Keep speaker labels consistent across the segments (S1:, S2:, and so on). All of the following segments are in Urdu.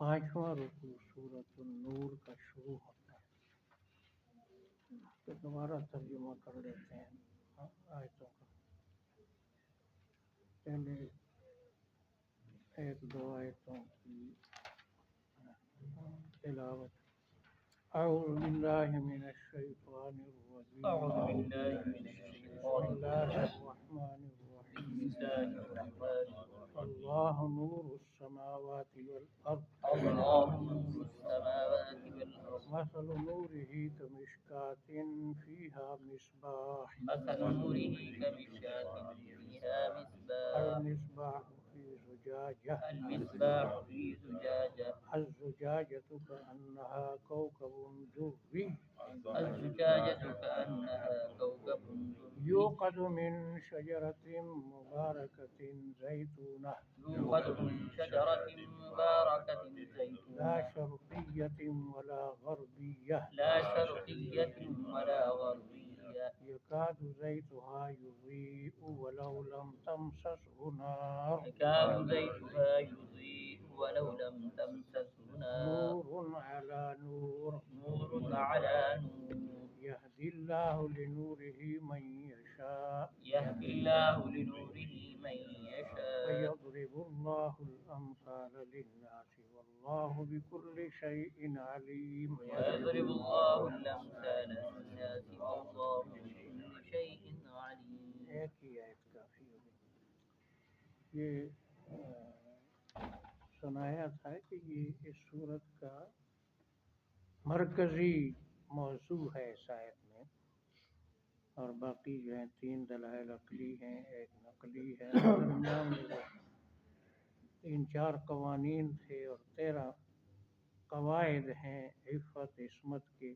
S1: 5واں رکوع سورۃ النور کا شروع ہوتا ہے۔ تو دوبارہ ترجمہ کر لیتے ہیں آیتوں کا۔ پہلے ایک دو آیتوں کی تلاوت۔ اعوذ باللہ من الشیطان الرجیم۔
S2: أعوذ بالله من الشيطان
S1: بسم اللہ الرحمن الرحیم۔
S2: بسم الله الرحمن الرحيم.
S1: اللہ نور السماوات والارض
S2: الله نور السماوات والأرض
S1: مثل نوره كمشكاة فيها مصباح
S2: مثل نوره كمشكاة فيها مصباح
S1: المصباح في زجاجة
S2: المصباح في زجاجة
S1: الزجاجة كأنها كوكب دري
S2: الزجاجة كأنها كوكب دري
S1: يوقد من شجرة مباركة زيتونة
S2: يوقد من شجرة مباركة زيتونة
S1: لا شرقية ولا غربية
S2: لا شرقية ولا غربية
S1: يكاد زيتها يضيء ولو لم تمسسه نار
S2: يكاد زيتها يضيء ولو لم تمسسه نار
S1: نور على نور
S2: نور على نور
S1: يهدي الله لنوره من يشاء
S2: يهدي الله لنوره من يشاء
S1: ويضرب الله الأمثال للناس والله بكل شيء عليم
S2: ويضرب الله الأمثال للناس والله بكل شيء عليم.
S1: ایک ہی آیت کافی ہوگی۔ یہ سنایا تھا کہ یہ اس سورت کا مرکزی موضوع ہے اس آیت میں، اور باقی جو ہیں 3 دلائل عقلی ہیں، ایک نقلی ہے، درمیان میں وہ 3-4 قوانین تھے اور 13 قواعد ہیں عفت عصمت کے۔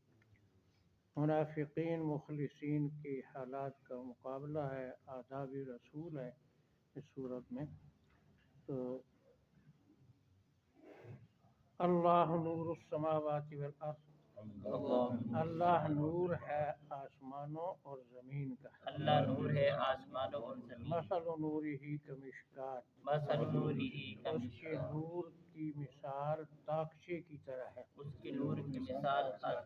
S1: منافقین مخلصین کے حالات کا مقابلہ ہے، آداب رسول ہے اس صورت میں۔ تو اللہ نور السماوات والارض، اللہ نور ہے آسمانوں اور زمین کا۔
S2: اللہ نور ہے آسمانوں اور زمین۔
S1: مثل نورہ کمشکات،
S2: مثل نورہ
S1: اس
S2: کمشکات،
S1: کے نور کی مثال تاکچے کی طرح ہے۔
S2: اس کے نور کی مثال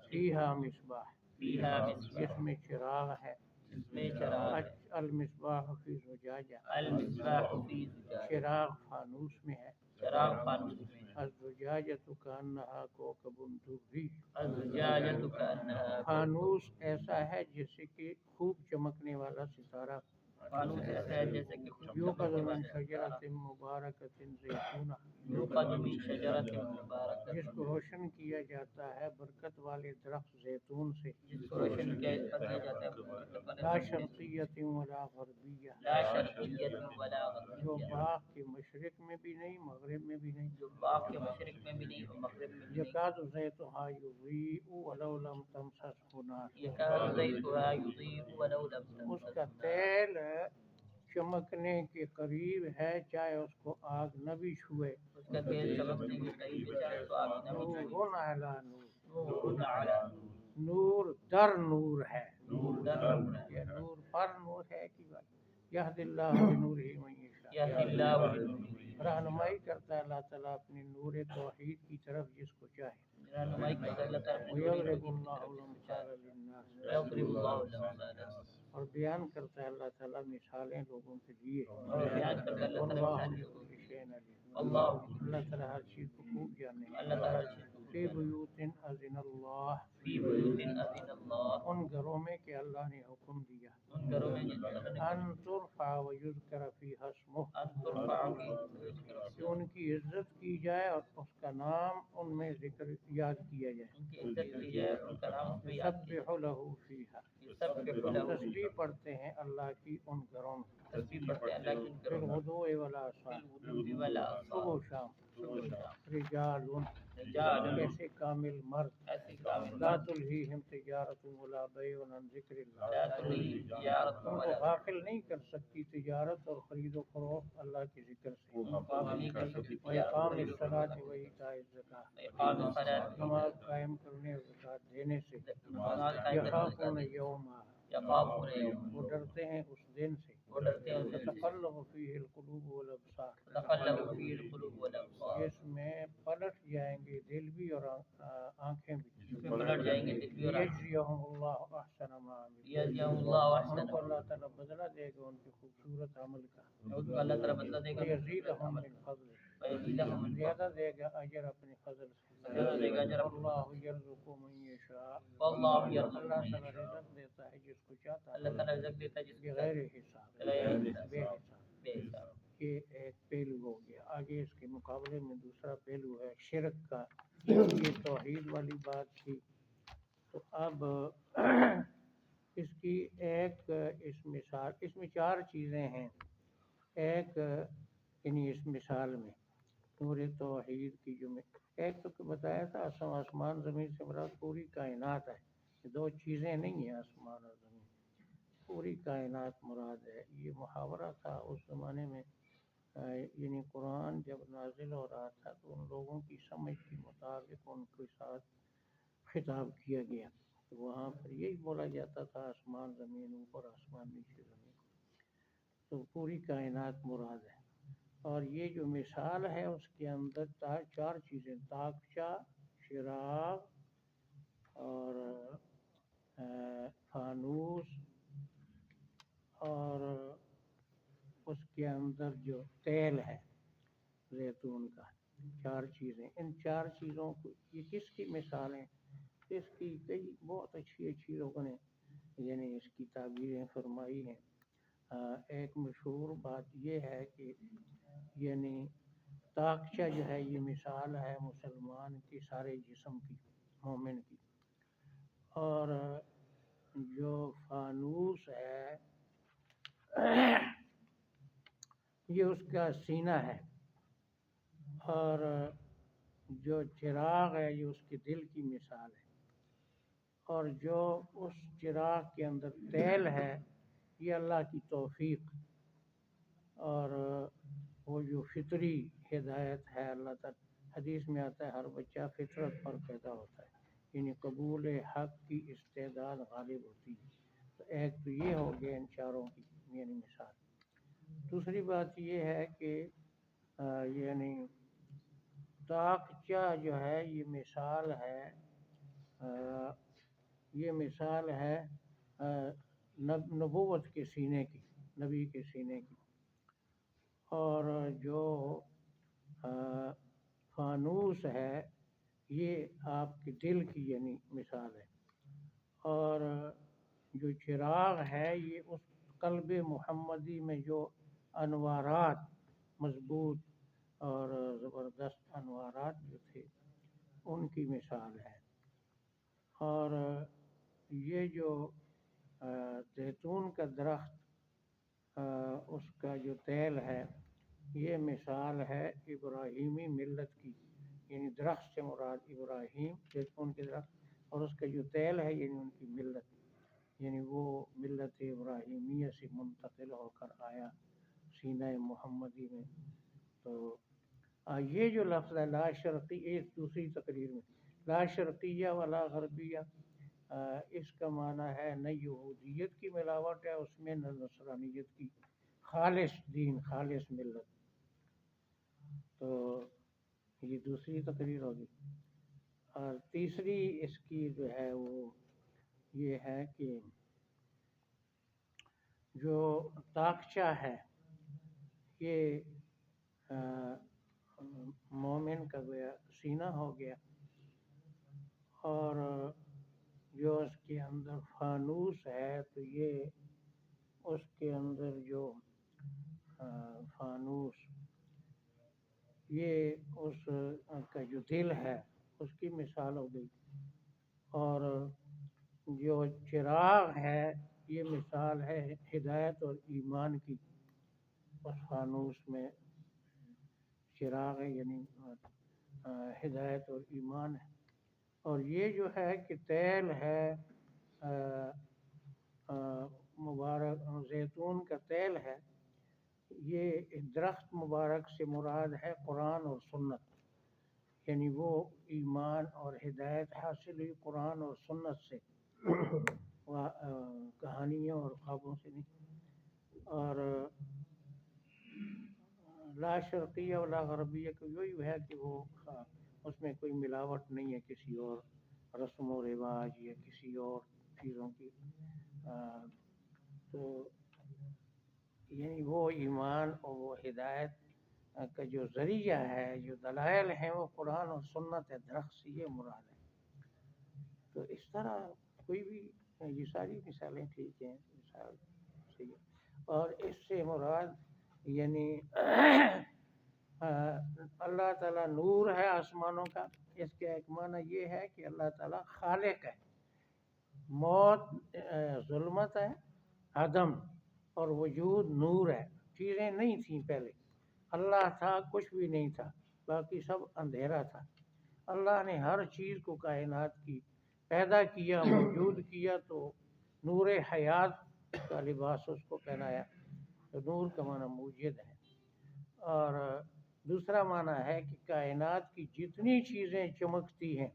S1: فیہا مصباح،
S2: فیہا مصباح،
S1: جس میں چراغ ہے۔
S2: جس میں چراغ ہے۔
S1: المصباح فی زجاجہ،
S2: المصباح فی زجاجہ،
S1: چراغ فانوس میں ہے۔
S2: چراغ فانوس میں ہے۔
S1: الزجاجۃ کأنہا کوکب دری،
S2: الزجاجۃ کأنہا،
S1: فانوس ایسا ہے جیسے کہ خوب چمکنے والا ستارہ۔
S2: فانوس ایسا ہے جیسے کہ خوب
S1: یوقد
S2: چمکنے
S1: من
S2: والا
S1: شجرۃ مبارکۃ زیتونہ،
S2: یوقد من شجرۃ مبارکۃ،
S1: جس کو روشن کیا جاتا ہے برکت والے درخت زیتون سے۔
S2: جس کو روشن کیا جاتا ہے
S1: لا شرقیۃ ولا غربیہ،
S2: لا شرقیۃ ولا
S1: جو
S2: غربیہ،
S1: باغ کے مشرق میں بھی نہیں مغرب میں بھی نہیں۔
S2: جو باغ کے مشرق میں بھی نہیں اور مغرب میں بھی نہیں۔
S1: یکاد زیتھا یضیء ولو لم تمسسہ نار،
S2: یکاد زیتھا یضیء ولو لم
S1: اس
S2: تمسسہ
S1: کا تیل چمکنے کے قریب ہے چاہے اس کو آگ نہ بھی چھوئے۔
S2: اس کا تیل چمکنے کے قریب ہے چاہے تو آگ نہ بھی چھوئے۔
S1: نور علی نور،
S2: نور علی نور،
S1: نور در نور ہے۔
S2: نور در نور ہے۔
S1: یہ نور پر نور ہے کی بات۔ یہدی اللہ لنورہ من یشاء،
S2: یہدی اللہ لنورہ،
S1: رہنمائی کرتا ہے اللہ تعالیٰ اپنی نور توحید کی طرف جس کو چاہے۔
S2: رہنمائی کرتا ہے اللہ تعالیٰ
S1: وَيَضْرِبُ اللَّهُ الْأَمْثَالَ لِلنَّاسِ،
S2: وَيَضْرِبُ اللَّهُ الْأَمْثَالَ،
S1: اور بیان کرتا ہے اللہ تعالیٰ مثالیں لوگوں کے لیے۔
S2: اور بیان کرتا ہے اللہ تعالیٰ
S1: واللہ
S2: مثالیں لوگوں
S1: بكل
S2: کے لیے۔
S1: شيء عليم،
S2: اللہ
S1: اللہ تعالیٰ ہر چیز کو خوب جانے ہیں۔
S2: اللہ تعالیٰ ہر چیز کو
S1: فی بیوت اذن اللہ،
S2: فی بیوت اذن اللہ،
S1: ان گھروں میں کہ اللہ نے حکم دیا۔
S2: ان گھروں میں جن اللہ نے
S1: ان ترفع ویذکر فیہا اسمہ،
S2: ان ترفع ویذکر
S1: کہ ان کی عزت کی جائے اور اس کا نام ان میں ذکر یاد کیا جائے۔
S2: ان کی عزت کی جائے اور ان کا نام اس میں یاد کیا
S1: یسبح لہ فیہا،
S2: جائے۔ یسبح لہ،
S1: تسبیح پڑھتے ہیں اللہ کی ان گھروں میں۔
S2: تسبیح پڑھتے ہیں اللہ کی ان گھروں میں،
S1: بالغدو والآصال،
S2: بالغدو والآصال،
S1: صبح و شام۔
S2: صبح و شام۔
S1: رجال،
S2: رجال،
S1: ایسے کامل مرد،
S2: ایسے کامل
S1: لا
S2: مرد،
S1: تلہیہم تجارت ولا بیع عن ذکر اللہ،
S2: لا تلہیہم تجارت
S1: ان کو
S2: ولا
S1: غافل نہیں کر سکتی تجارت اور خرید و فروخت اللہ کے ذکر سے۔
S2: غافل نہیں کر سکتی
S1: وإقام
S2: تجارت
S1: الصلاۃ وإیتاء الزکاۃ،
S2: اقام الصلاۃ،
S1: نماز قائم کرنے اور زکوٰۃ دینے سے۔
S2: نماز قائم
S1: یخافون
S2: کرنے،
S1: یوما،
S2: یخافون یوم،
S1: وہ ڈرتے ہیں اس دن سے۔
S2: وہ ڈرتے ہیں اس دن سے،
S1: تتقلب فیہ القلوب والابصار،
S2: تتقلب فیہ القلوب والابصار،
S1: جس میں پلٹ جائیں جزاهم اللہ احسن ما عملوا،
S2: جزاهم اللہ
S1: ان
S2: احسن
S1: کو اللہ تعالیٰ بدلہ دے گا ان کے خوبصورت عمل کا،
S2: ان کو اللہ تعالیٰ بدلہ دے گا
S1: ویزیدہم من فضل،
S2: ویزیدہم من
S1: زیادہ دے گا اجر اپنے فضل سے،
S2: زیادہ دے گا اجر اپنے
S1: اللہ یرزق من یشاء،
S2: واللہ یرزق
S1: اللہ
S2: من
S1: تعالیٰ
S2: یشاء،
S1: رزق دیتا ہے جس کو چاہتا ہے
S2: اللہ تعالیٰ رزق دیتا ہے جس کو
S1: بغیر حساب،
S2: بغیر
S1: بے
S2: حساب،
S1: حساب۔
S2: بے حساب۔
S1: یہ ایک پہلو ہو گیا۔ آگے اس کے مقابلے میں دوسرا پہلو ہے شرک کا، یہ توحید والی بات تھی، تو اب اس کی ایک اس مثال، اس میں چار چیزیں ہیں، ایک یعنی اس مثال میں نور توحید کی جو ایک تو بتایا تھا آسمان زمین سے مراد پوری کائنات ہے، یہ دو چیزیں نہیں ہیں آسمان اور زمین، پوری کائنات مراد ہے۔ یہ محاورہ تھا اس زمانے میں، یعنی قرآن جب نازل ہو رہا تھا تو ان لوگوں کی سمجھ کے مطابق ان کے ساتھ خطاب کیا گیا، تو وہاں پر یہی بولا جاتا تھا آسمان زمین اوپر، آسمان نیچے زمین، تو پوری کائنات مراد ہے۔ اور یہ جو مثال ہے اس کے اندر چار چیزیں، طاقچہ، چراغ اور فانوس، اور اس کے اندر جو تیل ہے زیتون کا، چار چیزیں، ان چار چیزوں کو یہ کس کی مثال ہیں؟ اس کی کئی بہت اچھی اچھی لوگوں نے یعنی اس کی تعبیریں فرمائی ہیں۔ ایک مشہور بات یہ ہے کہ یعنی طاقچہ جو ہے یہ مثال ہے مسلمان کے سارے جسم کی، مومن کی، اور جو فانوس ہے یہ اس کا سینہ ہے، اور جو چراغ ہے یہ اس کے دل کی مثال ہے، اور جو اس چراغ کے اندر تیل ہے یہ اللہ کی توفیق، اور وہ جو فطری ہدایت ہے اللہ تعالیٰ، حدیث میں آتا ہے ہر بچہ فطرت پر پیدا ہوتا ہے، یعنی قبول حق کی استعداد غالب ہوتی ہے، تو ایک تو یہ ہو گیا ان چاروں کی یعنی مثال۔ دوسری بات یہ ہے کہ یعنی طاقچہ جو ہے یہ مثال ہے، یہ مثال ہے نبوت کے سینے کی، نبی کے سینے کی، اور جو فانوس ہے یہ آپ کے دل کی یعنی مثال ہے، اور جو چراغ ہے یہ اس قلب محمدی میں جو انوارات مضبوط اور زبردست انوارات جو تھے ان کی مثال ہے، اور یہ جو زیتون کا درخت اس کا جو تیل ہے یہ مثال ہے ابراہیمی ملت کی، یعنی درخت سے مراد ابراہیم، زیتون کے درخت، اور اس کا جو تیل ہے یعنی ان کی ملت، یعنی وہ ملت ابراہیمیہ سے منتقل ہو کر آیا سینہ محمدی میں۔ تو یہ جو لفظ ہے لا شرقی، ایک دوسری تقریر میں لا شرقیہ ولا غربیہ، اس کا معنی ہے نہ یہودیت کی ملاوٹ ہے اس میں، نہ نصرانیت کی، خالص دین، خالص ملت۔ تو یہ دوسری تقریر ہوگی، اور تیسری اس کی جو ہے وہ یہ ہے کہ جو طاقچہ ہے یہ مومن کا گویا سینہ ہو گیا، اور جو اس کے اندر فانوس ہے تو یہ اس کے اندر جو فانوس یہ اس کا جو دل ہے اس کی مثال ہو گئی، اور جو چراغ ہے یہ مثال ہے ہدایت اور ایمان کی، اس فانوس میں چراغ ہے یعنی ہدایت اور ایمان ہے، اور یہ جو ہے کہ تیل ہے مبارک زیتون کا تیل ہے، یہ درخت مبارک سے مراد ہے قرآن اور سنت، یعنی وہ ایمان اور ہدایت حاصل ہوئی قرآن اور سنت سے، کہانیوں اور خوابوں سے نہیں۔ اور لا شرقیہ ولا غربیہ کو یہی ہے کہ وہ اس میں کوئی ملاوٹ نہیں ہے کسی اور رسم و رواج یا کسی اور چیزوں کی تو یعنی وہ ایمان اور وہ ہدایت کا جو ذریعہ ہے، جو دلائل ہیں، وہ قرآن اور سنت ہے، درخت سے یہ مراد ہے۔ تو اس طرح کوئی بھی یہ ساری مثالیں ٹھیک ہیں، مثال صحیح ہے۔ اور اس سے مراد یعنی اللہ تعالیٰ نور ہے آسمانوں کا، اس کا ایک معنی یہ ہے کہ اللہ تعالیٰ خالق ہے، موت ظلمت ہے، عدم اور وجود نور ہے۔ چیزیں نہیں تھیں پہلے، اللہ تھا، کچھ بھی نہیں تھا، باقی سب اندھیرا تھا۔ اللہ نے ہر چیز کو کائنات کی پیدا کیا، موجود کیا، تو نور حیات کا لباس اس کو پہنایا، تو نور کا معنی موجد ہے۔ اور دوسرا معنی ہے کہ کائنات کی جتنی چیزیں چمکتی ہیں،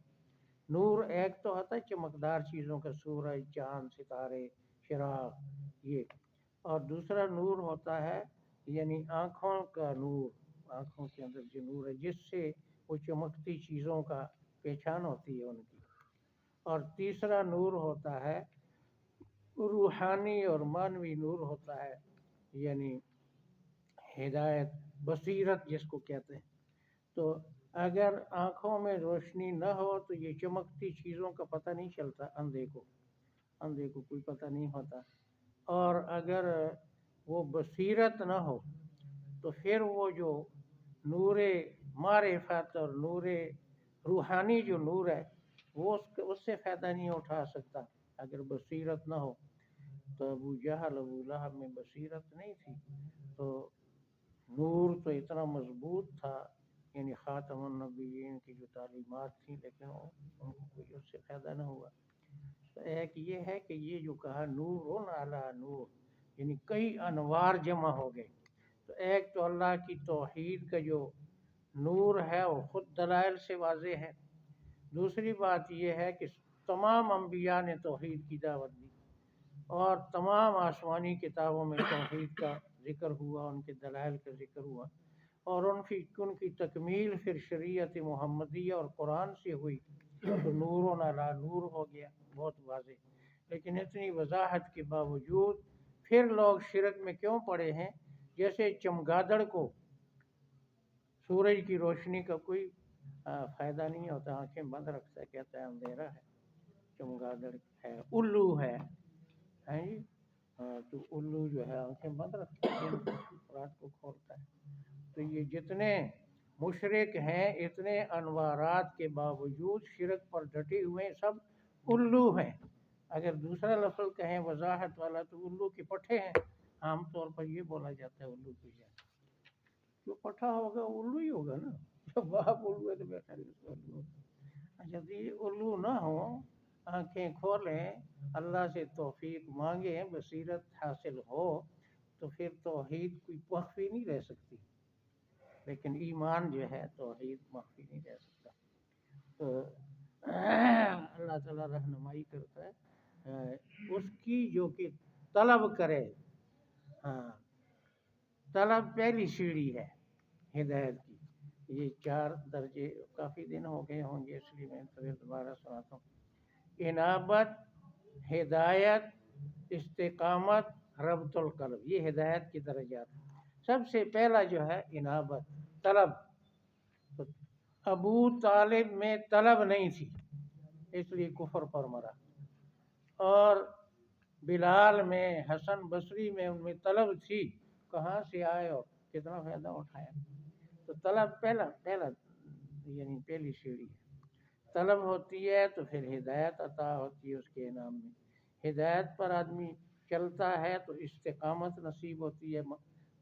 S1: نور ایک تو ہوتا ہے چمکدار چیزوں کا، سورج، چاند، ستارے، چراغ، یہ، اور دوسرا نور ہوتا ہے یعنی آنکھوں کا نور، آنکھوں کے اندر جو نور ہے جس سے وہ چمکتی چیزوں کا پہچان ہوتی ہے ان کی، اور تیسرا نور ہوتا ہے روحانی اور مانوی نور ہوتا ہے، یعنی ہدایت، بصیرت جس کو کہتے ہیں۔ تو اگر آنکھوں میں روشنی نہ ہو تو یہ چمکتی چیزوں کا پتہ نہیں چلتا، اندھے کو کوئی پتہ نہیں ہوتا، اور اگر وہ بصیرت نہ ہو تو پھر وہ جو نور معرفت اور نور روحانی جو نور ہے وہ اس سے فائدہ نہیں اٹھا سکتا اگر بصیرت نہ ہو۔ تو ابو جہل، ابو لہب میں بصیرت نہیں تھی، تو نور تو اتنا مضبوط تھا، یعنی خاتم النبیین کی جو تعلیمات تھیں، لیکن ان کو کوئی اس سے فائدہ نہ ہوا۔ تو ایک یہ ہے کہ یہ جو کہا نور علی نور، یعنی کئی انوار جمع ہو گئے۔ تو ایک تو اللہ کی توحید کا جو نور ہے وہ خود دلائل سے واضح ہے۔ دوسری بات یہ ہے کہ تمام انبیاء نے توحید کی دعوت دی، اور تمام آسمانی کتابوں میں توحید کا ذکر ہوا، ان کے دلائل کا ذکر ہوا، اور ان کی تکمیل پھر شریعت محمدیہ اور قرآن سے ہوئی، تو نور علی نور ہو گیا، بہت واضح۔ لیکن اتنی وضاحت کے باوجود پھر لوگ شرک میں کیوں پڑے ہیں؟ جیسے چمگادڑ کو سورج کی روشنی کا کوئی فائدہ نہیں ہوتا، آنکھیں بند رکھتا ہے، کہتا ہے اندھیرا ہے، چمگادڑ ہے، الو ہے جی، تو الو جو ہے آنکھیں بند رکھتا ہے، رات کو کھولتا ہے۔ تو یہ جتنے مشرک ہیں اتنے انوارات کے باوجود شرک پر ڈٹے ہوئے سب الو ہیں۔ اگر دوسرا لفظ کہیں وضاحت والا تو الو کے پٹھے ہیں، عام طور پر یہ بولا جاتا ہے الو کی جائے، جو پٹھا ہوگا الو ہی ہوگا نا، جب باپ الو ہے تو بیٹا الو۔ اچھا، تو یہ الو نہ ہو، آنکھیں کھولیں، اللہ سے توفیق مانگیں، بصیرت حاصل ہو، تو پھر توحید کوئی مخفی نہیں رہ سکتی، لیکن ایمان جو ہے توحید مخفی نہیں رہ سکتا۔ تو اللہ تعالیٰ رہنمائی کرتا ہے اس کی جو کہ طلب کرے۔ ہاں، طلب پہلی سیڑھی ہے ہدایت کی۔ یہ 4 درجے، کافی دن ہو گئے ہوں گے اس لیے میں پھر دوبارہ سناتا ہوں۔ انابت، ہدایت، استقامت، ربط القلب، یہ ہدایت کی درجات۔ سب سے پہلا جو ہے انابت، طلب۔ ابو طالب میں طلب نہیں تھی، اس لیے کفر پر مرا، اور بلال میں، حسن بصری میں، ان میں طلب تھی، کہاں سے آئے اور کتنا فائدہ اٹھایا۔ تو طلب پہلا یعنی پہلی سیڑھی ہے۔ طلب ہوتی ہے تو پھر ہدایت عطا ہوتی ہے اس کے انعام میں۔ ہدایت پر آدمی چلتا ہے تو استقامت نصیب ہوتی ہے،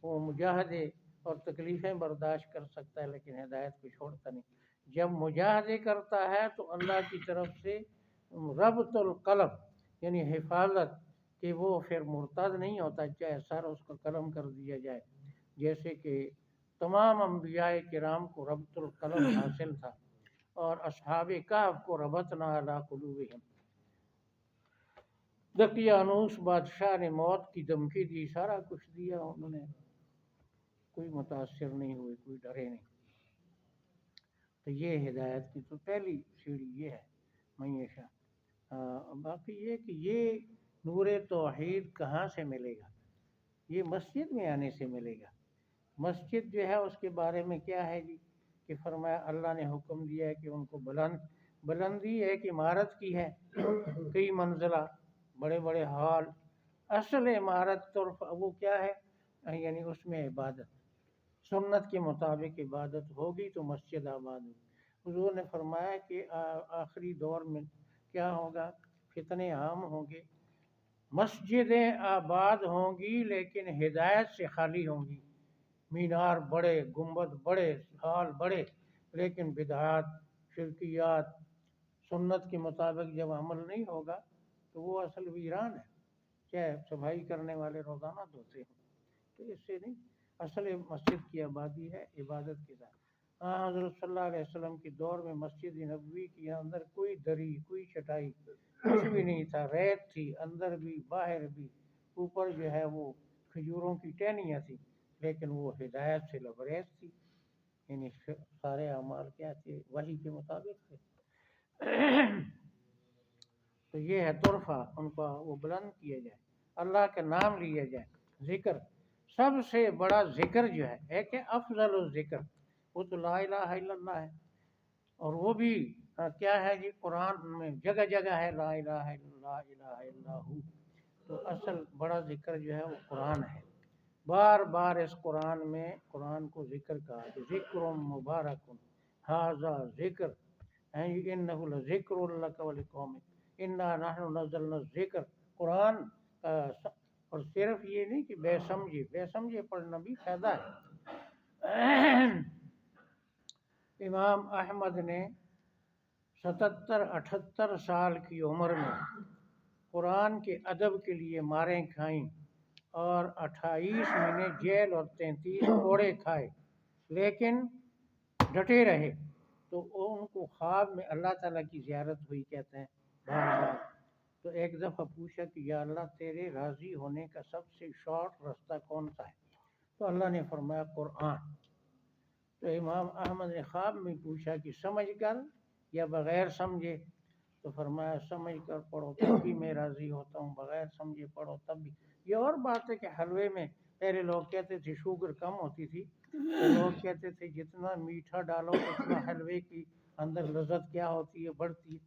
S1: وہ مجاہدے اور تکلیفیں برداشت کر سکتا ہے، لیکن ہدایت کو چھوڑتا نہیں۔ جب مجاہدے کرتا ہے تو اللہ کی طرف سے ربط القلب یعنی حفاظت، کہ وہ پھر مرتد نہیں ہوتا، چاہے سر اس کو قلم کر دیا جائے، جیسے کہ تمام انبیاء کرام کو ربط القلب حاصل تھا، اور اصحاب کہف کو ربطنا علی قلوبہم۔ دقیانوس بادشاہ نے موت کی دھمکی دی، سارا کچھ دیا انہوں نے، کوئی متاثر نہیں ہوئے، کوئی ڈرے نہیں۔ تو یہ ہدایت کی تو پہلی سیڑھی یہ ہے، معیشہ۔ باقی یہ کہ یہ نور توحید کہاں سے ملے گا؟ یہ مسجد میں آنے سے ملے گا۔ مسجد جو ہے اس کے بارے میں کیا ہے جی کہ فرمایا اللہ نے حکم دیا ہے کہ ان کو بلندی ایک عمارت کی ہے، کئی منزلہ، بڑے بڑے ہال۔ اصل عمارت تو وہ کیا ہے، یعنی اس میں عبادت، سنت کے مطابق عبادت ہوگی تو مسجد آباد ہوگی۔ حضور نے فرمایا کہ آخری دور میں کیا ہوگا، فتنے عام ہوں گے، مسجدیں آباد ہوں گی لیکن ہدایت سے خالی ہوں گی، مینار بڑے، گنبد بڑے، ہال بڑے، لیکن بدعات، شرکیات، سنت کے مطابق جب عمل نہیں ہوگا تو وہ اصل ویران ہے، چاہے صفائی کرنے والے روزانہ دھوتے ہیں، تو اس سے نہیں، اصل مسجد کی آبادی ہے عبادت کے ساتھ۔ ہاں حضرت صلی اللہ علیہ وسلم کے دور میں مسجد نبوی کے اندر کوئی دری، کوئی چٹائی، کچھ بھی نہیں تھا، ریت تھی اندر بھی باہر بھی، اوپر جو ہے وہ کھجوروں کی ٹہنیاں تھی، لیکن وہ ہدایت سے لبریز تھی، یعنی سارے اعمال کیا تھے، وحی کے مطابق تھے۔ تو یہ ہے طرفہ، ان کا وہ بلند کیا جائے، اللہ کا نام لیا جائے، ذکر سب سے بڑا ذکر جو ہے ایک ہے افضل الذکر، وہ تو لا الہ الا اللہ ہے، اور وہ بھی کیا ہے جی قرآن میں جگہ جگہ ہے لا الہ الا اللہ الہ الا ہو، تو اصل بڑا ذکر جو ہے وہ قرآن ہے، بار بار اس قرآن میں قرآن کو ذکر کہا کہ ذکر مبارک ھذا ذکر انہ لذکر لک ولقومک انا نحن نزلنا الذکر، قرآن اور صرف یہ نہیں کہ بے سمجھے پڑھنا بھی فائدہ ہے۔ امام احمد نے 77-78 سال کی عمر میں قرآن کے ادب کے لیے ماریں کھائیں اور 28 مہینے جیل اور 33 کوڑے کھائے، لیکن ڈٹے رہے، تو ان کو خواب میں اللہ تعالیٰ کی زیارت ہوئی، کہتے ہیں بار بار، تو ایک دفعہ پوچھا کہ یا اللہ تیرے راضی ہونے کا سب سے شارٹ راستہ کون سا ہے؟ تو اللہ نے فرمایا قرآن۔ تو امام احمد نے خواب میں پوچھا کہ سمجھ کر یا بغیر سمجھے؟ تو فرمایا سمجھ کر پڑھو تب بھی میں راضی ہوتا ہوں، بغیر سمجھے پڑھو تب بھی۔ یہ اور بات ہے کہ حلوے میں پہلے لوگ کہتے تھے شوگر کم ہوتی تھی، تو لوگ کہتے تھے جتنا میٹھا ڈالو اتنا حلوے کی اندر لذت کیا ہوتی ہے، بڑھتی ہے،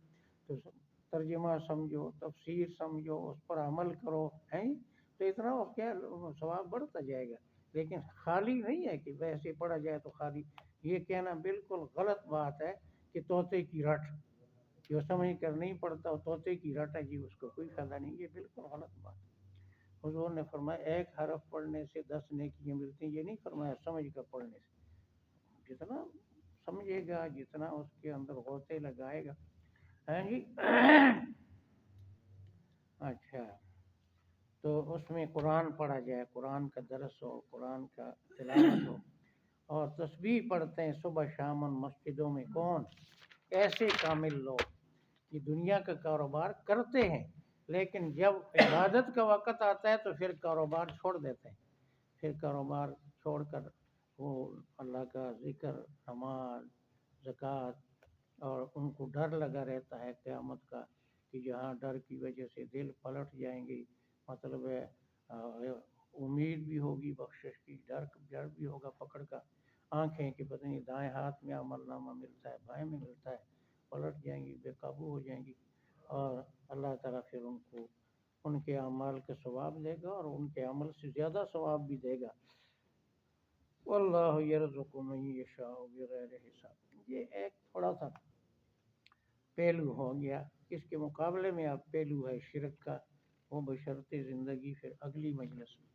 S1: تو ترجمہ سمجھو، تفسیر سمجھو، اس پر عمل کرو، ہیں تو اتنا وہ کیا ثواب بڑھتا جائے گا، لیکن خالی نہیں ہے کہ ویسے پڑھا جائے تو خالی، یہ کہنا بالکل غلط بات ہے کہ طوطے کی رٹ، جو سمجھ کر نہیں پڑھتا وہ طوطے کی رٹ ہے جی، اس کو کوئی فائدہ نہیں، یہ بالکل غلط بات ہے۔ حضور نے فرمایا ایک حرف پڑھنے سے 10 نیکیاں ملتی ہیں، یہ نہیں فرمایا سمجھ کر پڑھنے سے، جتنا سمجھے گا جتنا اس کے اندر غوطے لگائے گا، ہیں جی۔ اچھا، تو اس میں قرآن پڑھا جائے، قرآن کا درس ہو، قرآن کا تلاوت ہو، اور تسبیح پڑھتے ہیں صبح شام مسجدوں میں کون؟ ایسے کامل لوگ یہ دنیا کا کاروبار کرتے ہیں، لیکن جب عبادت کا وقت آتا ہے تو پھر کاروبار چھوڑ دیتے ہیں، پھر کاروبار چھوڑ کر وہ اللہ کا ذکر، نماز، زکوٰۃ، اور ان کو ڈر لگا رہتا ہے قیامت کا کہ جہاں ڈر کی وجہ سے دل پلٹ جائیں گے، مطلب ہے امید بھی ہوگی بخشش کی، ڈر بھی ہوگا پکڑ کا، آنکھیں کہ پتہ نہیں دائیں ہاتھ میں عمل نامہ ملتا ہے بائیں میں ملتا ہے، پلٹ جائیں گی، بے قابو ہو جائیں گی، اور اللہ تعالیٰ پھر ان کو ان کے اعمال کا ثواب دے گا اور ان کے عمل سے زیادہ ثواب بھی دے گا۔ واللہ یرزق من یشاء بغیر حساب۔ یہ ایک تھوڑا سا پہلو ہو گیا، اس کے مقابلے میں اب پہلو ہے شرک کا، وہ بشرط زندگی پھر اگلی مجلس میں۔